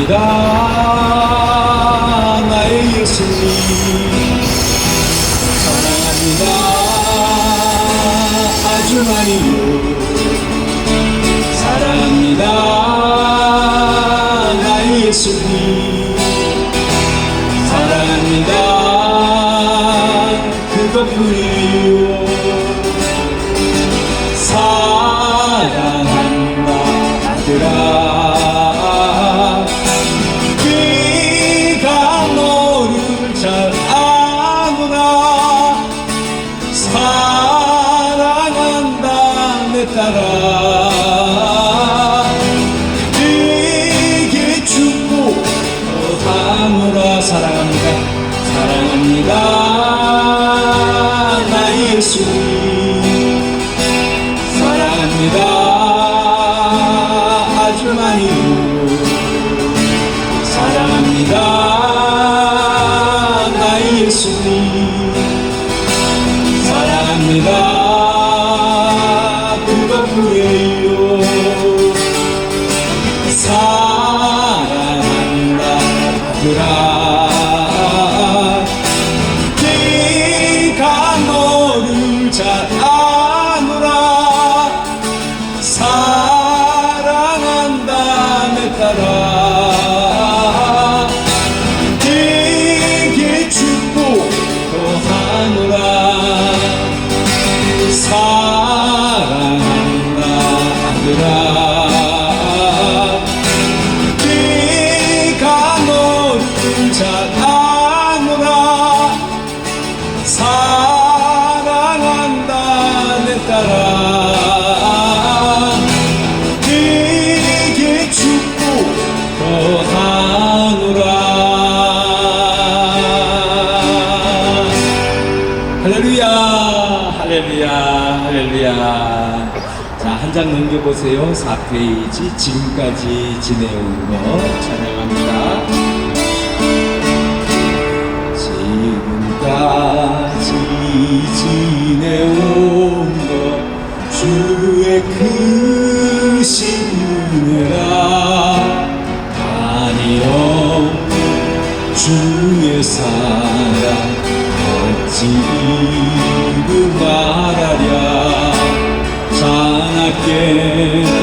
사랑합니다 나의 예수님 사랑합니다 아주 많이요 사랑합니다 나의 예수님 사랑합니다 그것뿐이요 사랑한다 아들아 네가 너를 잘 아노라 사랑한다 내 딸아 네게 축복하노라 사랑합니다 사랑합니다 나의 예수님 사랑합니다 아주 많이요 사랑합니다 나의 예수님 사랑합니다 그것뿐이에요 사랑한다 아들아 네가 너를 잘 아노라 사랑한다 내 딸아 네게 축복하노라 사랑한다 아들아 네가 너를 잘 아노라 사랑한다 내 딸아 네게 축복하노라 할렐루야 할렐루야 할렐루야 자, 한 장 넘겨보세요 4페이지 지금까지 지내온 것 찬양합니다 지금까지 지내온 것 주의 크신 은혜라 한이 없는 주의 사랑 어찌 이루 말하랴 자나깨나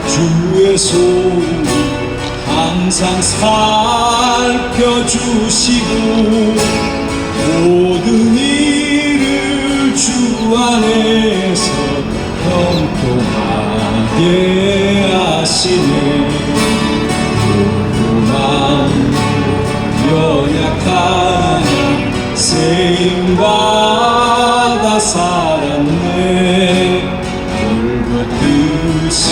주의 손을 항상 살펴주시고 모든 일을 주 안에서 형통하게 하시네 고만 연약한 세임받아 살았네 물붓듯이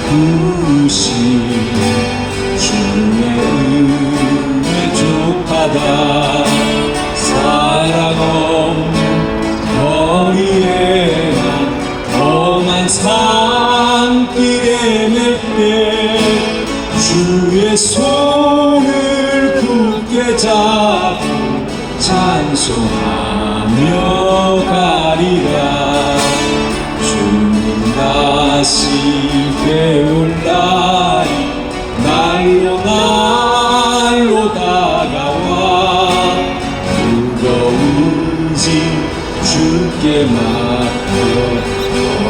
부으신 주의 은혜 족하다 사랑 없는 거리에 험한 산길에 맺게 주의 손을 굳게 잡고 찬송하며 가리라 주님 다시 배울 날이 날로 날로 다가와 무거운 짐 주께 맡겨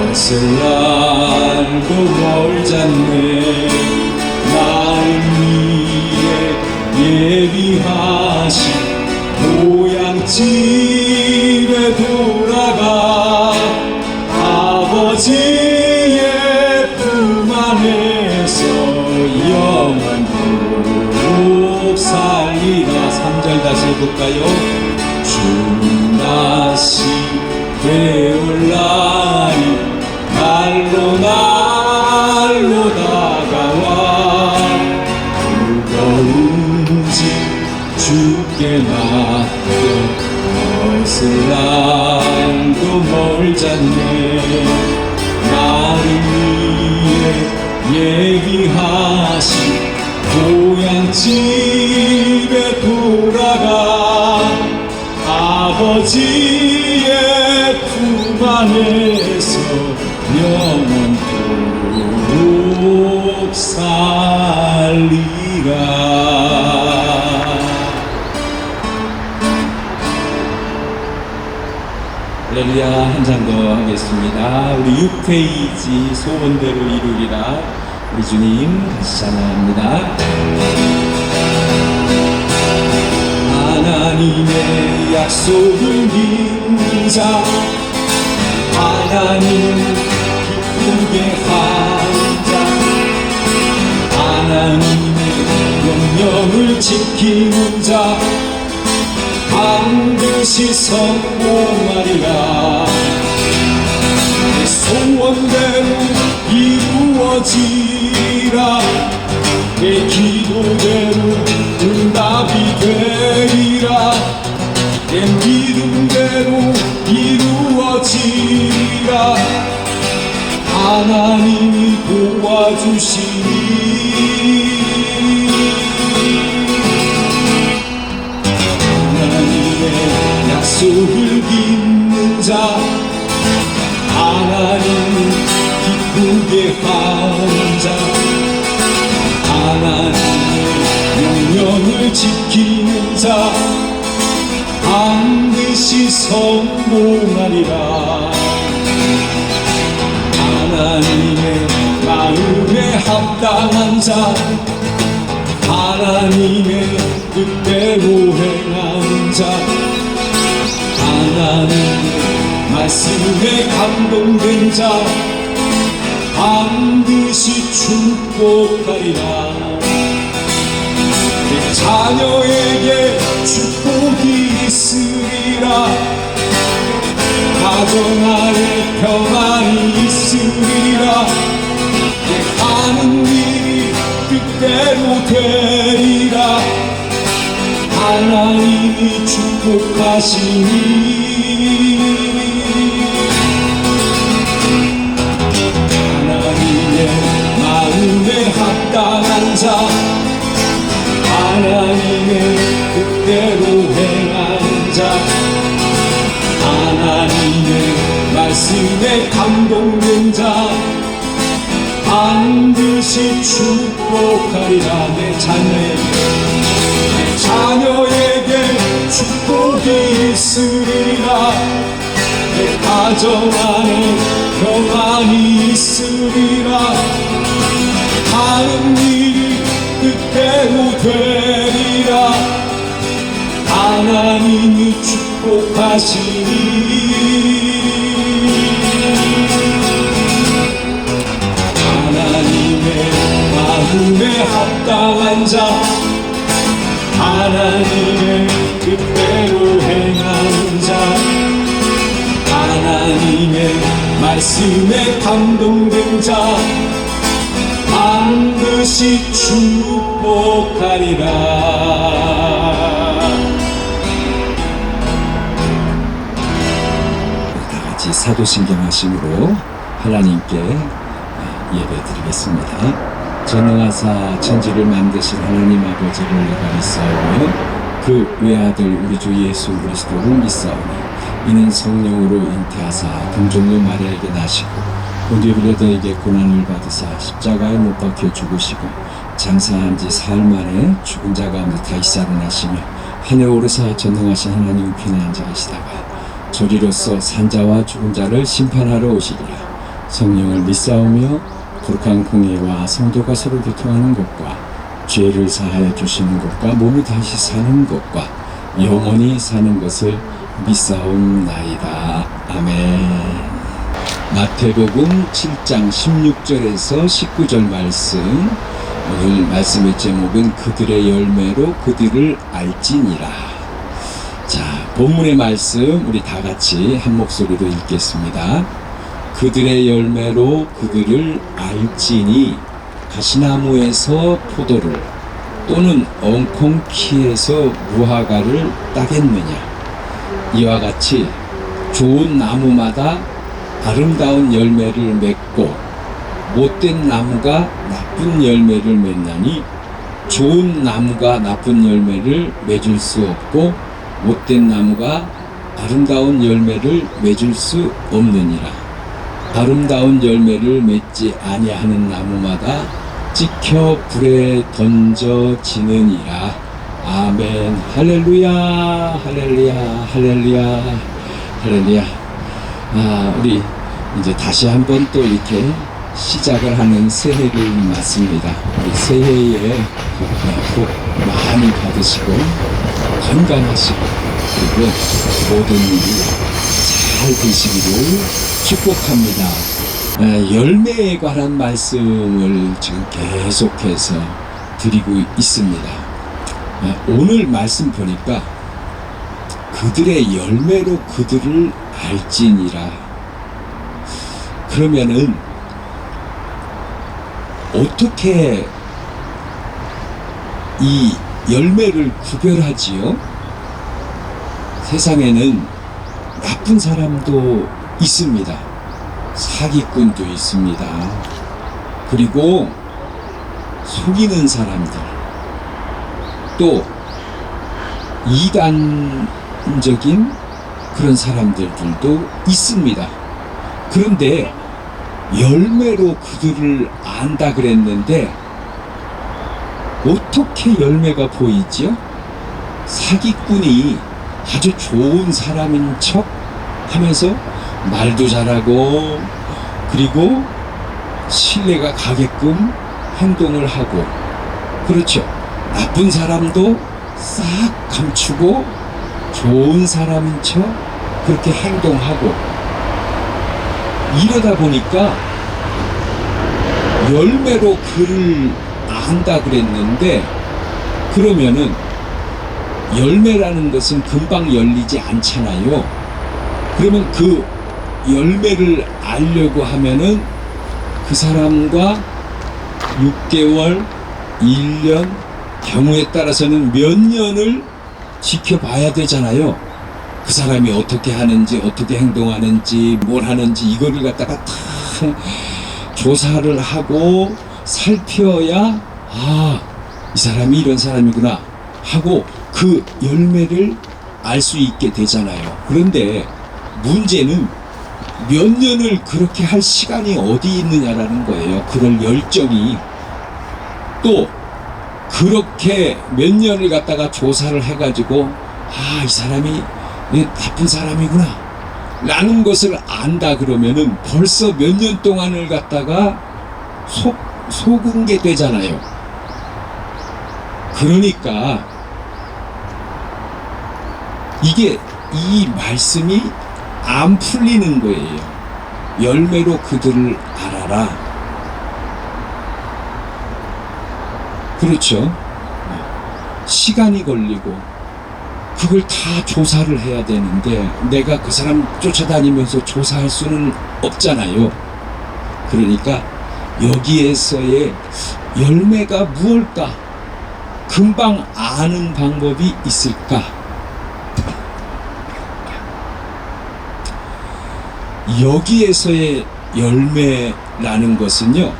벗을 날도 멀잖네 나를 위해 예비하신 고향집에 돌아가 아버지의 품 안에서 영원토록 살리라 3절 다시 해볼까요? 주님 다시 배울 날이 날로 날로 다가와 무거운 짐 주께 맡겨 벗을 날도 멀잖네 나를 위해 얘기하신 고향집에 돌아가 아버지의 품 안에서 영원토록 살리라 할렐루야. 한 장 더 하겠습니다. 우리 육태이지 소원대로 이루리라. 우리 주님 다시 찬양합니다. 하나님의 약속을 믿는 자, 하나님을 기쁘게 한 자, 하나님의 명령을 지키는 자, 반드시 성공하리라. 내 소원대로 이루어지리라. 내 기도대로 응답이 되리라. 내 믿음대로 이루어지리라. 하나님이 도와주시니 약속을 믿는 자, 하나님을 기쁘게 하는 자, 하나님의 명령을 지키는 자, 반드시 성공하리라. 하나님의 마음에 합당한 자, 하나님의 뜻대로 행하는 자, 하나님의 말씀에 감동된 자, 반드시 축복하리라. 내 자녀에게 축복이 있으리라. 가정 안에 평안이 있으리라. 내 하는 일이 뜻대로 되리라. 하나님이 축복하시니 하나님의 마음에 합당한 자, 하나님의 뜻대로 행하는 자, 하나님의 말씀에 감동된 자, 반드시 축복하리라. 내 자녀에게 축복이 있으리라. 내 가정 안에 평안이 있으리라. 하는 일이 뜻대로 되리라. 하나님이 축복하시니 하나님의 마음에 합당한 자, 하나님의 뜻대로 행하는 자, 하나님의 말씀에 감동된 자, 반드시 축복하리라. 다같이 사도신경 하심으로 하나님께 예배드리겠습니다. 전능하사 천지를 만드신 하나님 아버지를 내가 믿사오며 그 외아들 우리 주 예수 그리스도를 믿사오니 이는 성령으로 잉태하사 금종로 마리아에게 나시고 본디오 빌라도에게 고난을 받으사 십자가에 못 박혀 죽으시고 장사한 지 사흘 만에 죽은 자 가운데 다시 살아나시며 하늘에 오르사 전능하신 하나님 우편에 앉아 계시다가 저리로서 산자와 죽은 자를 심판하러 오시리라. 성령을 믿사오며 거룩한 공예와 성도가 서로 교통하는 것과 죄를 사하여 주시는 것과 몸이 다시 사는 것과 영원히 사는 것을 믿사옵나이다. 아멘. 마태복음 7장 16절에서 19절 말씀. 오늘 말씀의 제목은 그들의 열매로 그들을 알지니라. 자, 본문의 말씀 우리 다 같이 한 목소리로 읽겠습니다. 그들의 열매로 그들을 알지니 가시나무에서 포도를 또는 엉겅퀴에서 무화과를 따겠느냐. 이와 같이 좋은 나무마다 아름다운 열매를 맺고 못된 나무가 나쁜 열매를 맺나니 좋은 나무가 나쁜 열매를 맺을 수 없고 못된 나무가 아름다운 열매를 맺을 수 없느니라. 아름다운 열매를 맺지 아니하는 나무마다 찍혀 불에 던져지느니라. 아멘. 할렐루야, 할렐루야, 할렐루야, 할렐루야. 우리 이제 다시 한번 또 이렇게 시작을 하는 새해를 맞습니다. 우리 새해에 복 많이 받으시고 건강하시고 그리고 모든 일이 잘 되시기를 축복합니다. 열매에 관한 말씀을 지금 계속해서 드리고 있습니다. 오늘 말씀 보니까 그들의 열매로 그들을 알지니라. 그러면은 어떻게 이 열매를 구별하지요? 세상에는 나쁜 사람도 있습니다. 사기꾼도 있습니다. 그리고 속이는 사람들, 또 이단적인 그런 사람들도 있습니다. 그런데 열매로 그들을 안다 그랬는데 어떻게 열매가 보이죠? 사기꾼이 아주 좋은 사람인 척 하면서 말도 잘하고 그리고 신뢰가 가게끔 행동을 하고, 그렇죠. 나쁜 사람도 싹 감추고 좋은 사람인 척 그렇게 행동하고, 이러다 보니까 열매로 그를 안다 그랬는데, 그러면은 열매라는 것은 금방 열리지 않잖아요. 그러면 그 열매를 알려고 하면은 그 사람과 6개월, 1년, 경우에 따라서는 몇 년을 지켜봐야 되잖아요. 그 사람이 어떻게 하는지, 어떻게 행동하는지, 뭘 하는지, 이거를 갖다가 다 조사를 하고 살펴야, 이 사람이 이런 사람이구나 하고 그 열매를 알 수 있게 되잖아요. 그런데 문제는 몇 년을 그렇게 할 시간이 어디 있느냐라는 거예요. 그럴 열정이. 또 그렇게 몇 년을 갖다가 조사를 해가지고 이 사람이 나쁜 사람이구나 라는 것을 안다 그러면은 벌써 몇 년 동안을 갖다가 속은 게 되잖아요. 그러니까 이게 이 말씀이 안 풀리는 거예요. 열매로 그들을 알아라. 그렇죠. 시간이 걸리고 그걸 다 조사를 해야 되는데 내가 그 사람 쫓아다니면서 조사할 수는 없잖아요. 그러니까 여기에서의 열매가 무엇일까? 금방 아는 방법이 있을까? 여기에서의 열매라는 것은요,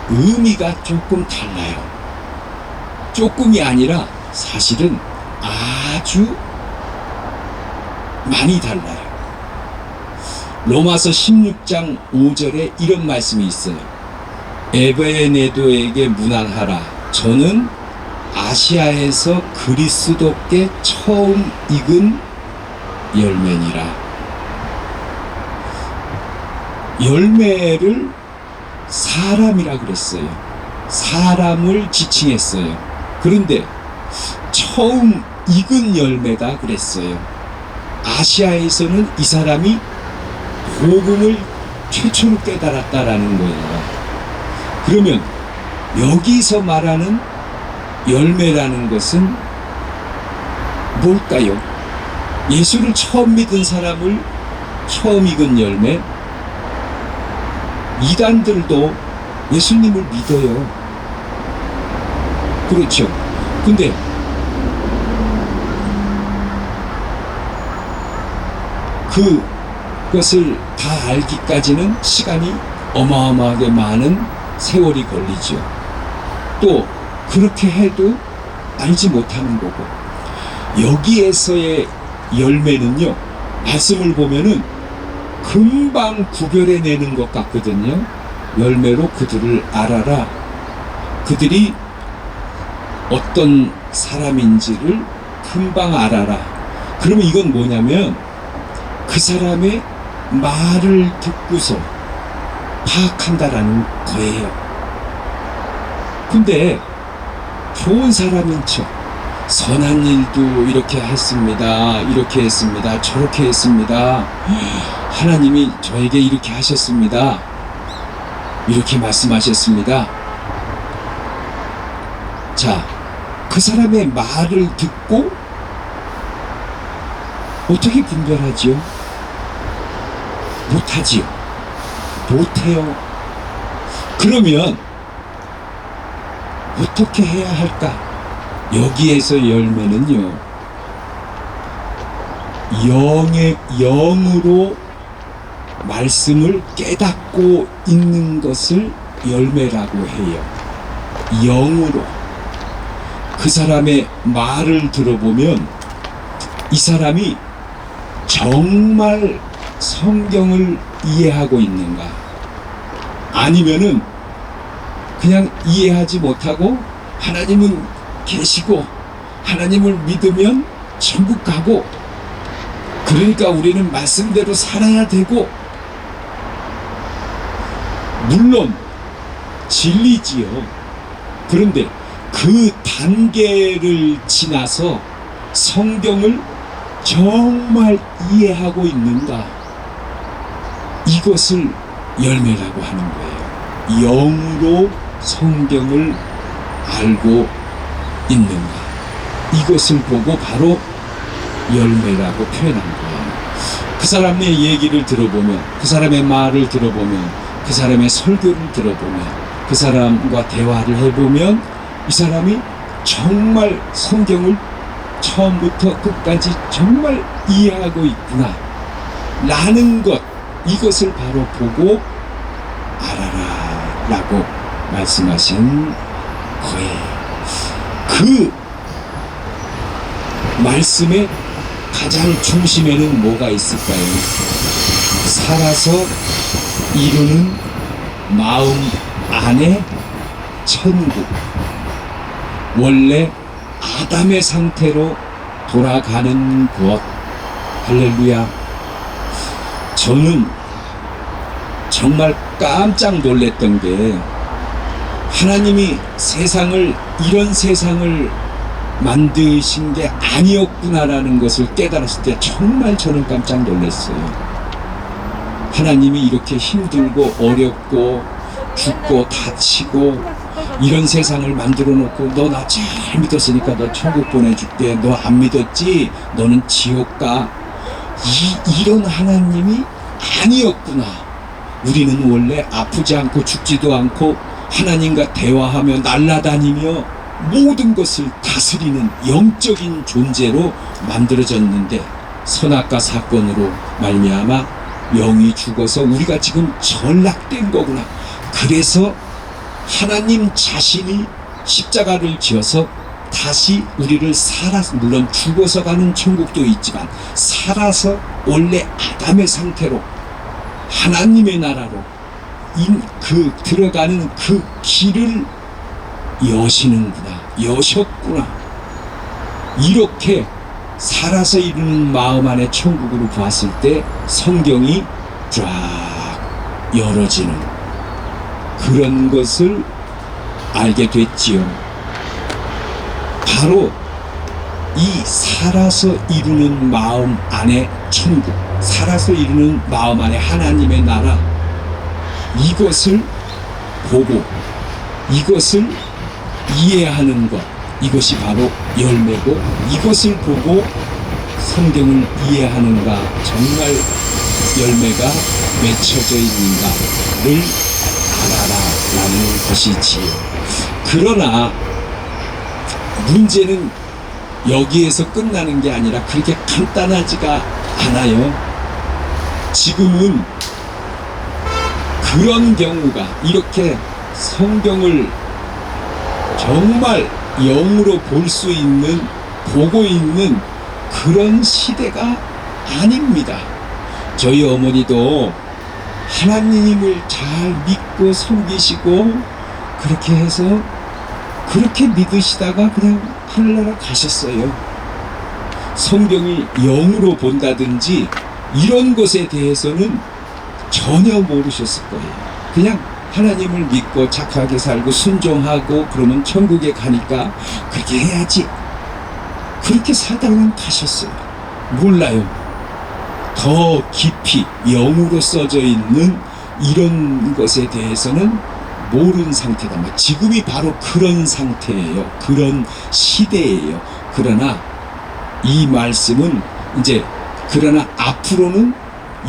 의미가 조금 달라요. 조금이 아니라 사실은 아주 많이 달라요. 로마서 16장 5절에 이런 말씀이 있어요. 에베네도에게 문안하라. 저는 아시아에서 그리스도께 처음 익은 열매니라. 열매를 사람이라 그랬어요. 사람을 지칭했어요. 그런데 처음 익은 열매다 그랬어요. 아시아에서는 이 사람이 복음을 최초로 깨달았다라는 거예요. 그러면 여기서 말하는 열매라는 것은 뭘까요? 예수를 처음 믿은 사람을 처음 익은 열매? 이단들도 예수님을 믿어요. 그렇죠. 근데 그것을 다 알기까지는 시간이 어마어마하게 많은 세월이 걸리죠. 또 그렇게 해도 알지 못하는 거고, 여기에서의 열매는요, 말씀을 보면은 금방 구별해내는 것 같거든요. 열매로 그들을 알아라. 그들이 어떤 사람인지를 금방 알아라. 그러면 이건 뭐냐면 그 사람의 말을 듣고서 파악한다라는 거예요. 근데 좋은 사람인 척 선한 일도 이렇게 했습니다, 이렇게 했습니다, 저렇게 했습니다, 하나님이 저에게 이렇게 하셨습니다, 이렇게 말씀하셨습니다. 자, 그 사람의 말을 듣고 어떻게 분별하지요? 못하지요. 못해요. 그러면 어떻게 해야 할까? 여기에서 열매는요, 영으로 말씀을 깨닫고 있는 것을 열매라고 해요. 영으로 그 사람의 말을 들어보면 이 사람이 정말 성경을 이해하고 있는가, 아니면은 그냥 이해하지 못하고 하나님은 계시고 하나님을 믿으면 천국 가고 그러니까 우리는 말씀대로 살아야 되고, 물론 진리지요. 그런데 그 단계를 지나서 성경을 정말 이해하고 있는가, 이것을 열매라고 하는 거예요. 영으로 성경을 알고 있는가, 이것을 보고 바로 열매라고 표현한 거예요. 그 사람의 얘기를 들어보면, 그 사람의 말을 들어보면, 그 사람의 설교를 들어보면, 그 사람과 대화를 해보면 이 사람이 정말 성경을 처음부터 끝까지 정말 이해하고 있구나 라는 것, 이것을 바로 보고 알아라 라고 말씀하신 거예요. 그 말씀의 가장 중심에는 뭐가 있을까요? 살아서 이루는 마음 안에 천국, 원래 아담의 상태로 돌아가는 것. 할렐루야. 저는 정말 깜짝 놀랐던 게, 하나님이 세상을, 이런 세상을 만드신 게 아니었구나라는 것을 깨달았을 때 정말 저는 깜짝 놀랐어요. 하나님이 이렇게 힘들고 어렵고 죽고 다치고 이런 세상을 만들어 놓고, 너 나 잘 믿었으니까 너 천국 보내줄게, 너 안 믿었지? 너는 지옥 가. 이런 하나님이 아니었구나. 우리는 원래 아프지 않고 죽지도 않고 하나님과 대화하며 날아다니며 모든 것을 다스리는 영적인 존재로 만들어졌는데, 선악과 사건으로 말미암아 영이 죽어서 우리가 지금 전락된 거구나. 그래서 하나님 자신이 십자가를 지어서 다시 우리를 살아서, 물론 죽어서 가는 천국도 있지만 살아서 원래 아담의 상태로 하나님의 나라로 들어가는 그 길을 여시는구나, 여셨구나. 이렇게 살아서 이루는 마음 안에 천국으로 보았을 때 성경이 쫙 열어지는 그런 것을 알게 됐지요. 바로 이 살아서 이루는 마음 안에 천국, 살아서 이루는 마음 안에 하나님의 나라, 이것을 보고 이것을 이해하는 것, 이것이 바로 열매고, 이것을 보고 성경을 이해하는가, 정말 열매가 맺혀져 있는가를 알아라 라는 것이지요. 그러나 문제는 여기에서 끝나는 게 아니라 그렇게 간단하지가 않아요. 지금은 그런 경우가, 이렇게 성경을 정말 영으로 볼 수 있는, 보고 있는 그런 시대가 아닙니다. 저희 어머니도 하나님을 잘 믿고 섬기시고 그렇게 해서 그렇게 믿으시다가 그냥 하늘나라 가셨어요. 성경이 영으로 본다든지 이런 것에 대해서는 전혀 모르셨을 거예요. 그냥 하나님을 믿고 착하게 살고 순종하고 그러면 천국에 가니까 그렇게 해야지, 그렇게 살다가 가셨어요. 몰라요. 더 깊이 영으로 써져 있는 이런 것에 대해서는 모르는 상태다. 지금이 바로 그런 상태예요. 그런 시대예요. 그러나 이 말씀은 이제, 그러나 앞으로는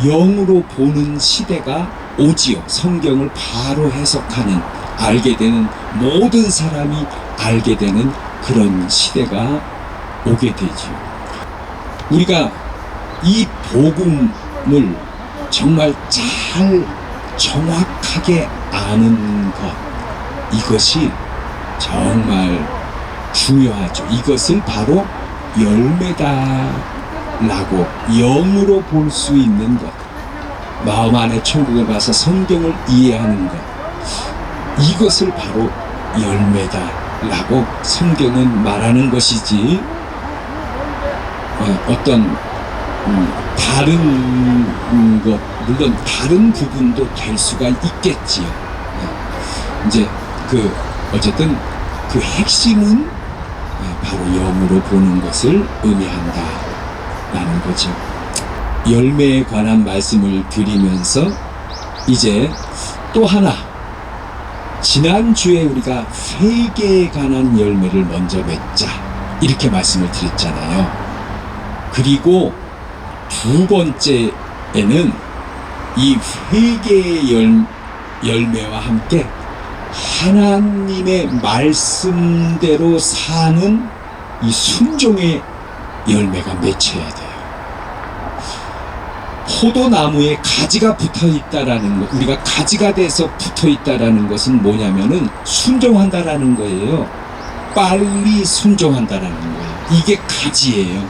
영으로 보는 시대가 오지요. 성경을 바로 해석하는, 알게 되는, 모든 사람이 알게 되는 그런 시대가 오게 되죠. 우리가 이 복음을 정말 잘 정확하게 아는 것, 이것이 정말 중요하죠. 이것을 바로 열매다라고, 영으로 볼 수 있는 것, 마음 안에 천국에 가서 성경을 이해하는 것, 이것을 바로 열매다라고 성경은 말하는 것이지, 어떤 다른 것, 물론 다른 부분도 될 수가 있겠지요. 이제 어쨌든 그 핵심은 바로 영으로 보는 것을 의미한다라는 거죠. 열매에 관한 말씀을 드리면서 이제 또 하나, 지난주에 우리가 회개에 관한 열매를 먼저 맺자, 이렇게 말씀을 드렸잖아요. 그리고 두 번째에는 이 회개의 열매와 함께 하나님의 말씀대로 사는 이 순종의 열매가 맺혀야 돼요. 포도나무에 가지가 붙어 있다라는 것, 우리가 가지가 돼서 붙어 있다라는 것은 뭐냐면은 순종한다라는 거예요. 빨리 순종한다라는 거예요. 이게 가지예요.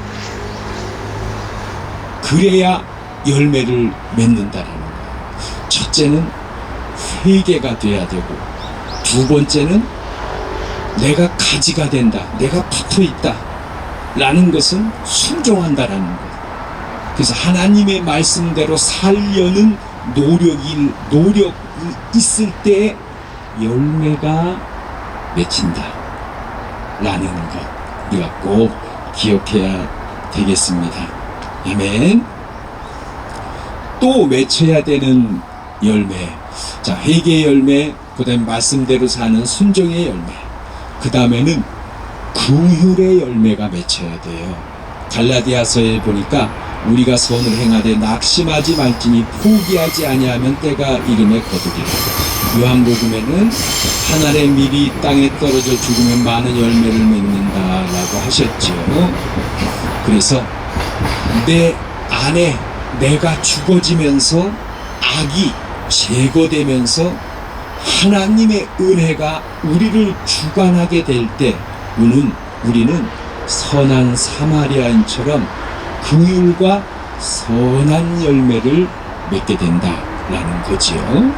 그래야 열매를 맺는다라는 거예요. 첫째는 회개가 돼야 되고, 두 번째는 내가 가지가 된다, 내가 붙어 있다 라는 것은 순종한다라는 거예요. 그래서 하나님의 말씀대로 살려는 노력이 있을 때 열매가 맺힌다 라는 것, 우리가 꼭 기억해야 되겠습니다. 아멘. 또 맺혀야 되는 열매, 자, 회개의 열매, 그 다음에 말씀대로 사는 순종의 열매, 그 다음에는 긍휼의 열매가 맺혀야 돼요. 갈라디아서에 보니까 우리가 선을 행하되 낙심하지 말지니 포기하지 아니하면 때가 이름에 거두리라. 요한복음에는 한 알의 밀이 땅에 떨어져 죽으면 많은 열매를 맺는다라고 하셨죠. 그래서 내 안에 내가 죽어지면서 악이 제거되면서 하나님의 은혜가 우리를 주관하게 될 때 우리는 선한 사마리아인처럼 긍휼과 선한 열매를 맺게 된다라는 거지요.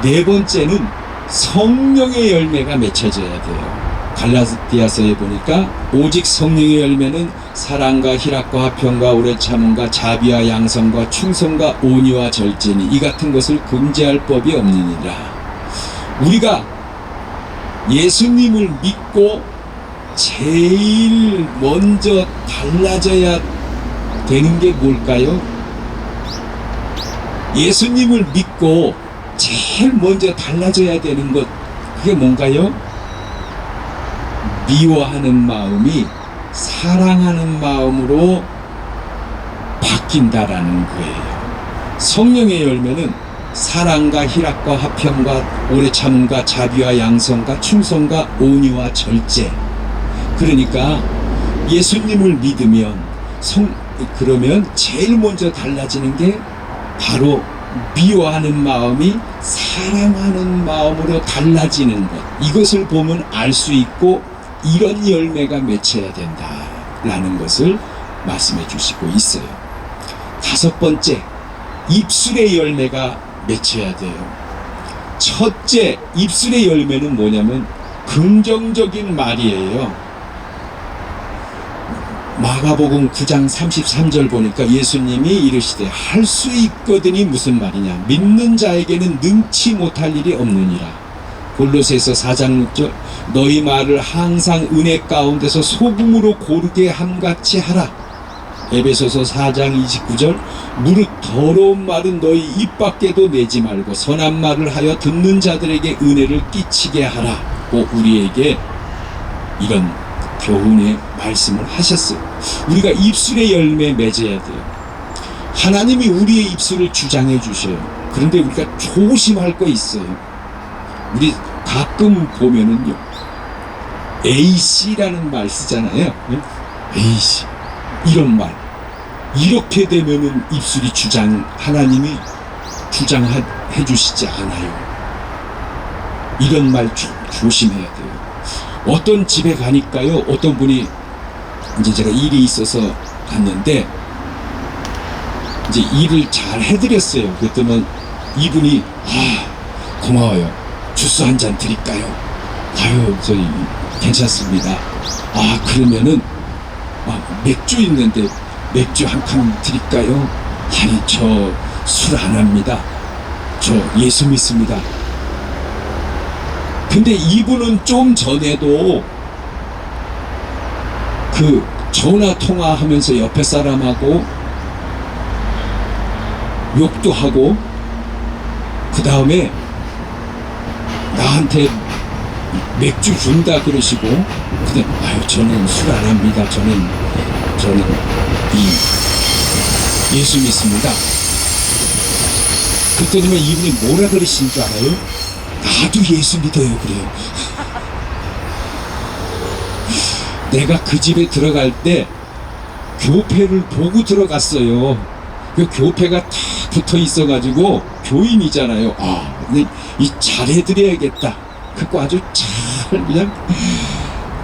네 번째는 성령의 열매가 맺혀져야 돼요. 갈라디아서에 보니까 오직 성령의 열매는 사랑과 희락과 화평과 오래 참음과 자비와 양성과 충성과 온유와 절제니 이 같은 것을 금지할 법이 없느니라. 우리가 예수님을 믿고 제일 먼저 달라져야 되는 게 뭘까요? 예수님을 믿고 제일 먼저 달라져야 되는 것, 그게 뭔가요? 미워하는 마음이 사랑하는 마음으로 바뀐다라는 거예요. 성령의 열매는 사랑과 희락과 화평과 오래 참음과 자비와 양성과 충성과 온유와 절제. 그러니까 예수님을 믿으면 그러면 제일 먼저 달라지는 게 바로 미워하는 마음이 사랑하는 마음으로 달라지는 것. 이것을 보면 알 수 있고 이런 열매가 맺혀야 된다라는 것을 말씀해 주시고 있어요. 다섯 번째, 입술의 열매가 맺혀야 돼요. 첫째, 입술의 열매는 뭐냐면 긍정적인 말이에요. 마가복음 9장 33절 보니까 예수님이 이르시되 할 수 있거든이 무슨 말이냐, 믿는 자에게는 능치 못할 일이 없느니라. 골로새서 4장 6절 너희 말을 항상 은혜 가운데서 소금으로 고르게 함같이 하라. 에베소서 4장 29절 무릇 더러운 말은 너희 입 밖에도 내지 말고 선한 말을 하여 듣는 자들에게 은혜를 끼치게 하라고 우리에게 이런 교훈의 말씀을 하셨어요. 우리가 입술의 열매 맺어야 돼요. 하나님이 우리의 입술을 주장해 주셔요. 그런데 우리가 조심할 거 있어요. 우리 가끔 보면은요, A씨라는 말 쓰잖아요. A씨, 이런 말. 이렇게 되면은 입술이 하나님이 주장해 주시지 않아요. 이런 말 조심해야 돼요. 어떤 집에 가니까요, 어떤 분이 이제 제가 일이 있어서 갔는데 이제 일을 잘 해드렸어요. 그랬더니 이분이 고마워요. 주스 한 잔 드릴까요? 아유, 저희 괜찮습니다. 그러면은 맥주 있는데 맥주 한 칸 드릴까요? 아니, 저 술 안 합니다. 저 예수 믿습니다. 근데 이분은 좀 전에도 그 전화 통화하면서 옆에 사람하고 욕도 하고 그 다음에 나한테 맥주 준다 그러시고, 근데 저는 술 안 합니다. 저는 예수 믿습니다. 그랬더니 이분이 뭐라 그러신 줄 알아요? 나도 예수 믿어요. 그래요. 내가 그 집에 들어갈 때 교패를 보고 들어갔어요. 그 교패가 다 붙어 있어가지고 교인이잖아요. 근데 잘해드려야겠다. 그거 아주 잘 그냥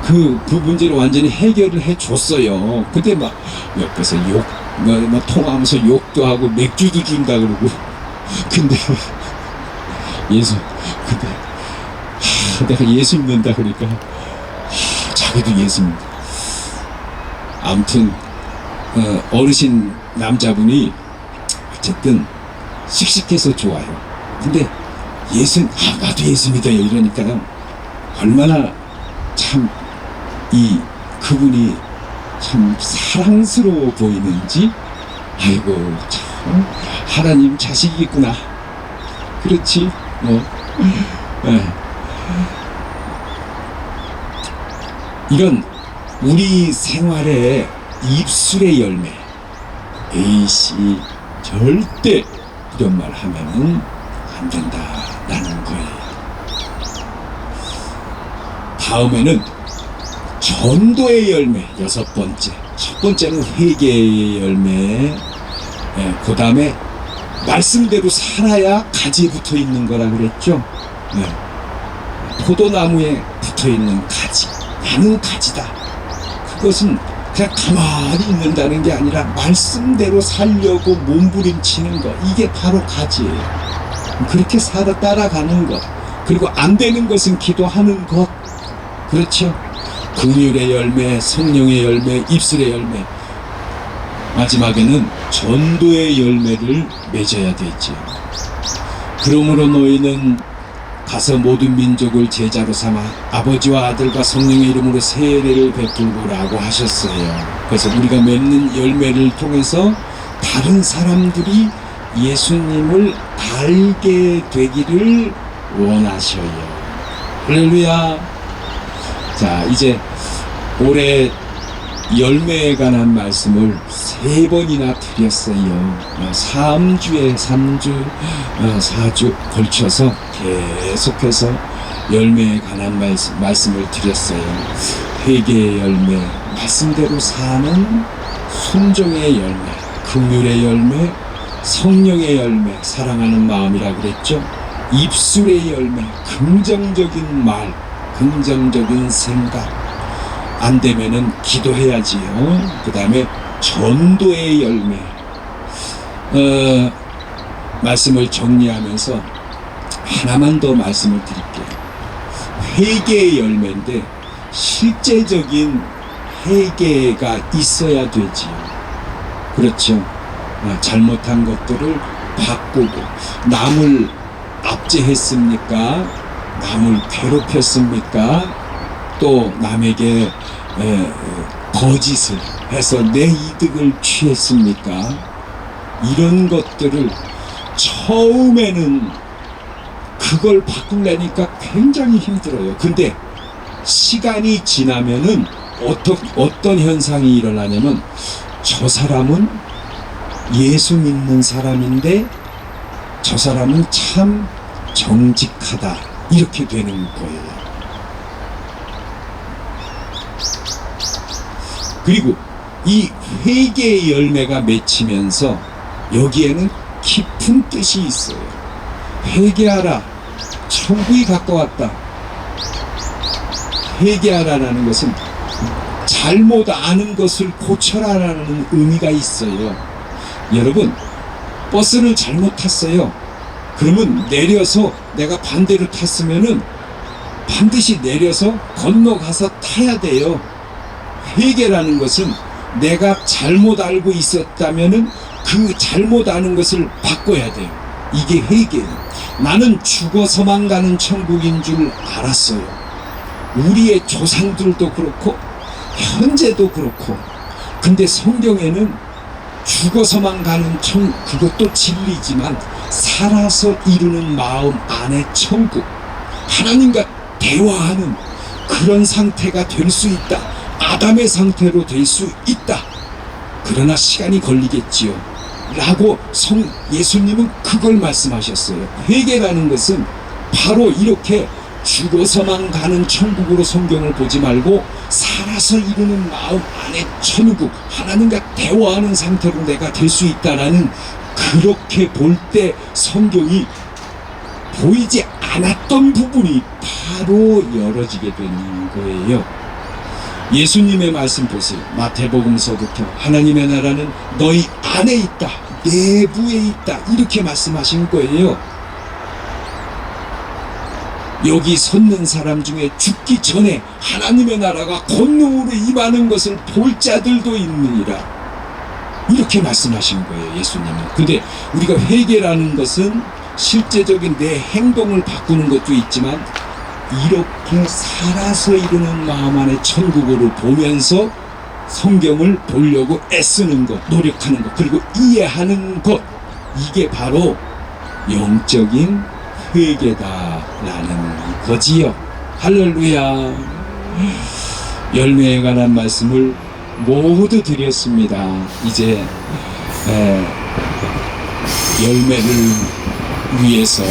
그 문제를 완전히 해결을 해줬어요. 근데 막 옆에서 막 통화하면서 욕도 하고 맥주도 준다 그러고. 근데 내가 예수 믿는다 그러니까 자기도 예수 믿는다. 아무튼 어르신 남자분이 어쨌든 씩씩해서 좋아요. 근데 나도 예수 믿어요 이러니까요, 얼마나 참 그분이 참 사랑스러워 보이는지. 아이고, 참 하나님 자식이구나. 그렇지 이런 우리 생활의 입술의 열매, A씨 절대 이런 말 하면은 안 된다라는 거예요. 다음에는 전도의 열매, 6번째. 첫 번째는 회개의 열매, 그 다음에 말씀대로 살아야 가지에 붙어 있는 거라 그랬죠. 포도나무에 붙어 있는 가지, 나는 가지다. 그것은 그냥 가만히 있는다는 게 아니라 말씀대로 살려고 몸부림치는 것, 이게 바로 가지예요. 그렇게 따라가는 것, 그리고 안 되는 것은 기도하는 것. 그렇죠. 긍휼의 열매, 성령의 열매, 입술의 열매, 마지막에는 전도의 열매를 맺어야 되죠. 그러므로 너희는 가서 모든 민족을 제자로 삼아 아버지와 아들과 성령의 이름으로 세례를 베풀고라고 하셨어요. 그래서 우리가 맺는 열매를 통해서 다른 사람들이 예수님을 알게 되기를 원하셔요. 할렐루야. 자, 이제 올해 열매에 관한 말씀을 3번이나 드렸어요. 3주에 4주 걸쳐서 계속해서 열매에 관한 말씀을 드렸어요. 회개의 열매, 말씀대로 사는 순종의 열매, 긍휼의 열매, 성령의 열매, 사랑하는 마음이라 그랬죠. 입술의 열매, 긍정적인 말, 긍정적인 생각. 안 되면은 기도해야지요. 그 다음에 전도의 열매. 말씀을 정리하면서 하나만 더 말씀을 드릴게요. 회개의 열매인데 실제적인 회개가 있어야 되지요. 그렇죠. 잘못한 것들을 바꾸고, 남을 압제했습니까? 남을 괴롭혔습니까? 또 남에게 거짓을 해서 내 이득을 취했습니까? 이런 것들을 처음에는 그걸 바꾸려니까 굉장히 힘들어요. 근데 시간이 지나면은 어떤 현상이 일어나냐면, 저 사람은 예수 믿는 사람인데 저 사람은 참 정직하다, 이렇게 되는 거예요. 그리고 이 회개의 열매가 맺히면서 여기에는 깊은 뜻이 있어요. 회개하라, 천국이 가까웠다. 회개하라라는 것은 잘못 아는 것을 고쳐라라는 의미가 있어요. 여러분, 버스를 잘못 탔어요. 그러면 내려서, 내가 반대로 탔으면은 반드시 내려서 건너가서 타야 돼요. 회개라는 것은 내가 잘못 알고 있었다면은 그 잘못 아는 것을 바꿔야 돼요. 이게 회개예요. 나는 죽어서만 가는 천국인 줄 알았어요. 우리의 조상들도 그렇고 현재도 그렇고. 근데 성경에는 죽어서만 가는 그것도 진리지만 살아서 이루는 마음 안에 천국, 하나님과 대화하는 그런 상태가 될 수 있다. 아담의 상태로 될 수 있다. 그러나 시간이 걸리겠지요 라고 예수님은 그걸 말씀하셨어요. 회개라는 것은 바로 이렇게 죽어서만 가는 천국으로 성경을 보지 말고 살아서 이루는 마음 안에 천국, 하나님과 대화하는 상태로 내가 될 수 있다라는, 그렇게 볼 때 성경이 보이지 않았던 부분이 바로 열어지게 되는 거예요. 예수님의 말씀 보세요. 마태복음서부터 하나님의 나라는 너희 안에 있다, 내부에 있다, 이렇게 말씀하신 거예요. 여기 섰는 사람 중에 죽기 전에 하나님의 나라가 권능으로 임하는 것을 볼 자들도 있느니라, 이렇게 말씀하신 거예요, 예수님은. 근데 우리가 회개라는 것은 실제적인 내 행동을 바꾸는 것도 있지만, 이렇게 살아서 이루는 마음 안에 천국으로 보면서 성경을 보려고 애쓰는 것, 노력하는 것, 그리고 이해하는 것, 이게 바로 영적인 회개다라는 거지요. 할렐루야. 열매에 관한 말씀을 모두 드렸습니다. 이제 열매를 위해서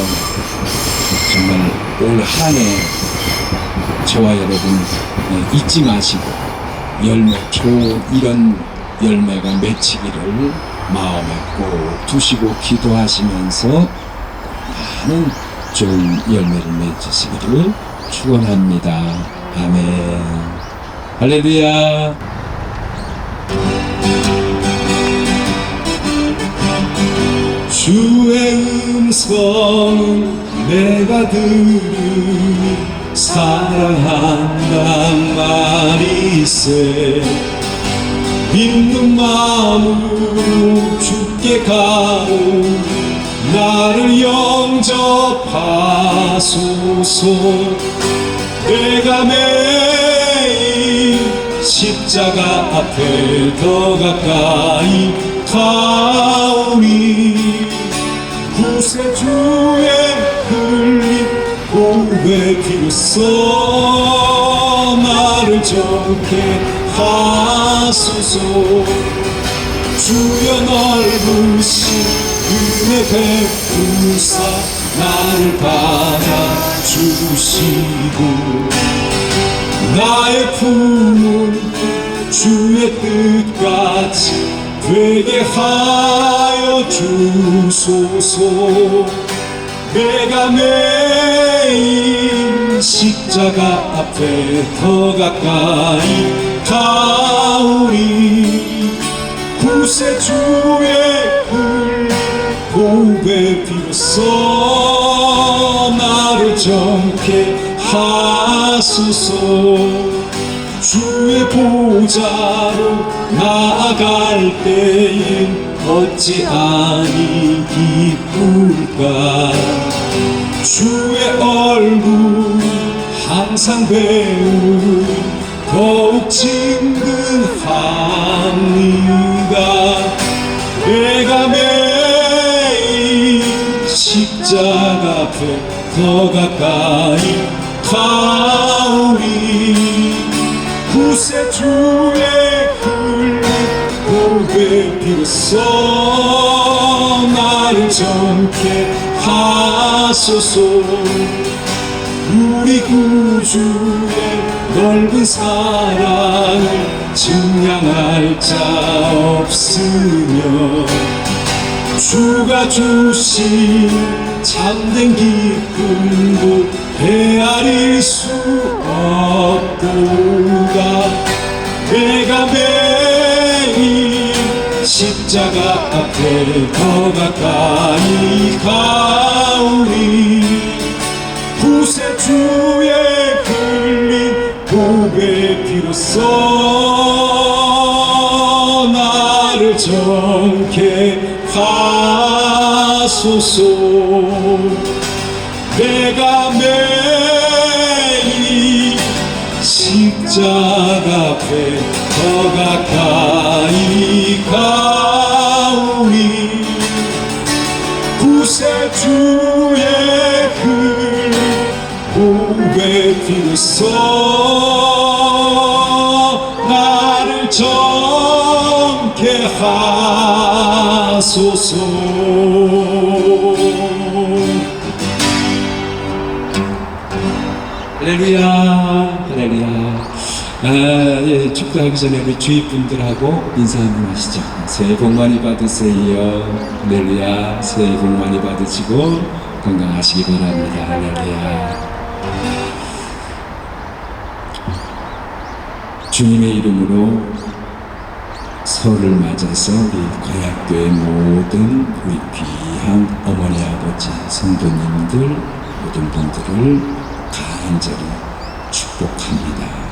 정말 올 한 해 저와 여러분 잊지 마시고, 좋은 이런 열매가 맺히기를 마음에 꼭 두시고 기도하시면서 많은 좋은 열매를 맺으시기를 축원합니다. 아멘. 할렐루야. 주의 음성 내가 들으니 사랑한단 말이세. 믿는 마음으로 주께 가오 나를 영접하소서. 내가 매일 십자가 앞에 더 가까이 가오니 구세주의 흘린 보배 비로소 나를 정케 하소서. 주여 넓으신 은혜 베푸사 나를 받아주시고 나의 품은 주의 뜻같이 되게 하여 주소서. 내가 매일 십자가 앞에 더 가까이 가오니 구세주의 보배 비로소 나를 정케 하소서. 주의 보좌로 나아갈 때에 어찌 아니 기쁠까. 주의 얼굴 항상 배우 더욱 친근합니다. 내가 매일 십자가 앞에 더 가까이 가오리. 구세주의 흘린 보배 비로소 나를 정케 하소서. 우리 구주의 넓은 사랑을 증량할 자 없으며 주가 주신 참된 기쁨도 헤아릴 수 없도다. 내가 매일 십자가 앞에 더 가까이 가오리. 구세주의 흘린 보배 비로소 나를 정케 하소서. 내가 매일 십자가 앞에 더 가까이 가오리. 구세주의 흘린 보배 비로소 나를 정케 하소서. 할렐루야, 할렐루야. 예, 축도하기 전에 우리 주위 분들하고 인사 한번 하시죠. 새해 복 많이 받으세요. 할렐루야. 새해 복 많이 받으시고 건강하시기 바랍니다. 할렐루야. 주님의 이름으로 설을 맞아서 우리 고약교회 모든 우리 귀한 어머니 아버지 성도님들 모든 분들을 간절히 축복합니다.